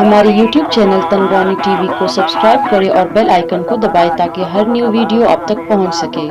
हमारे YouTube channel Tanwani TV को subscribe करें और बेल आइकन को दबाएं ताकि हर न्यू वीडियो आप तक पहुंच सके।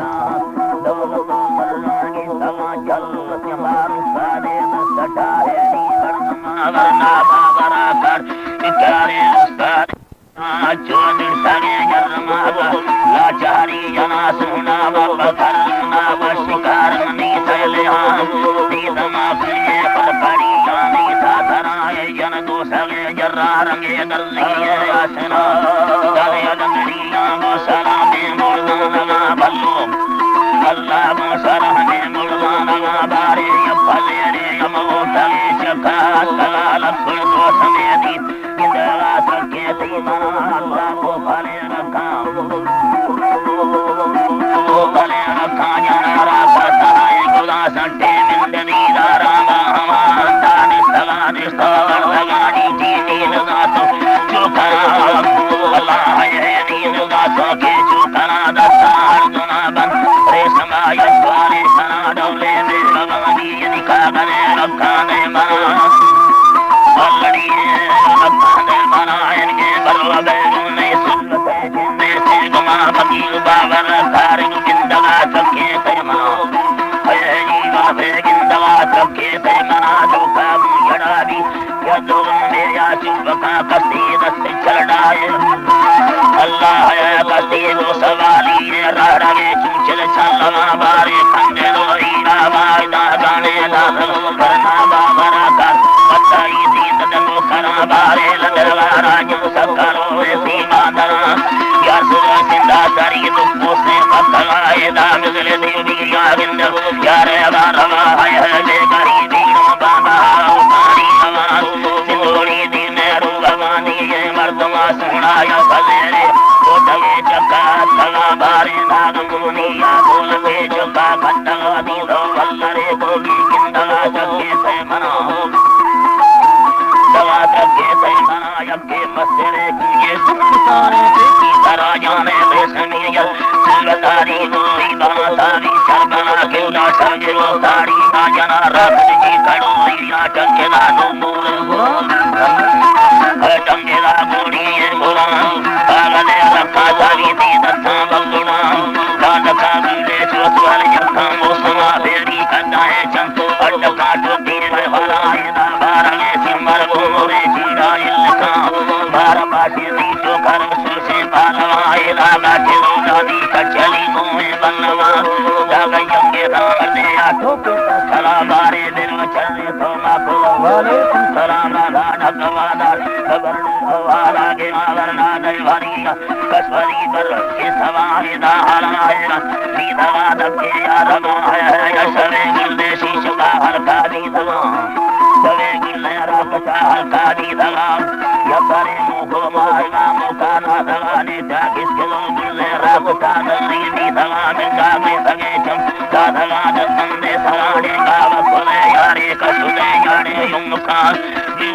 मुकान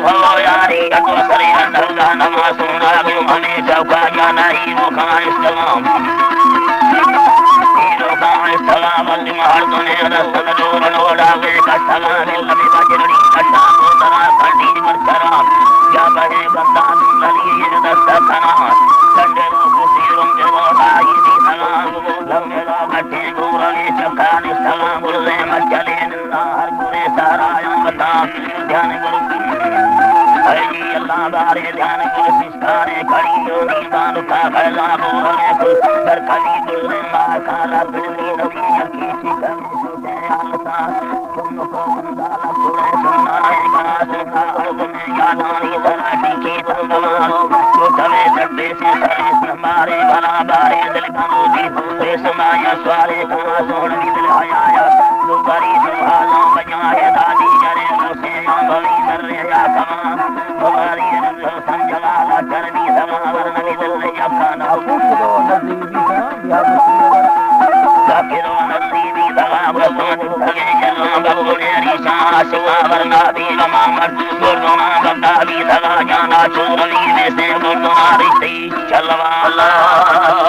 हो यारी अतो सरे दरगाह नमा सोना गयो हमें चौका जाना ही मुकान इस्लाम सलाम हर दुनिया रसल जोर नोड़ा वे का सलाम लबी बजरी का शाम तरा कंडी मरकरा या बहे बंदा नली दस्त कना संडे रो खुशीरों के वाई दी सलाम लमेरा गटे गोरले चकाने सलाम बोले मचले हर गुरे सारा बता ध्यान गुरु हरि अल्लाह बारे ध्यान गुरु सिस्कारे खड़ी जो दीवान का खला बोले कुल कर कली बोले मां काला बोली रवि की चिकन सुते आलसा तुम को बंदाला पूरे सुनाएगा सुना अब में यादानी सराठी की बंदवान तो तवे सड्डे से सरे हमारे बना बारे दिल कमोदी रे सुनाया स्वारे का सोन दिल आया तो करी सुभाना बजाए दादी जरे से अंबली नरे या कमा हमारी संजलाला करनी समावर नबी दिल या खाना पूछो नजीबी था या जाकिरो नसीबी दवा बसों लगे जल्ला बबुले रिशा शिवा वरना भी मामर गुरुना बंदा भी दवा जाना चोरली में से गुरुना रिश्ते चलवा अल्लाह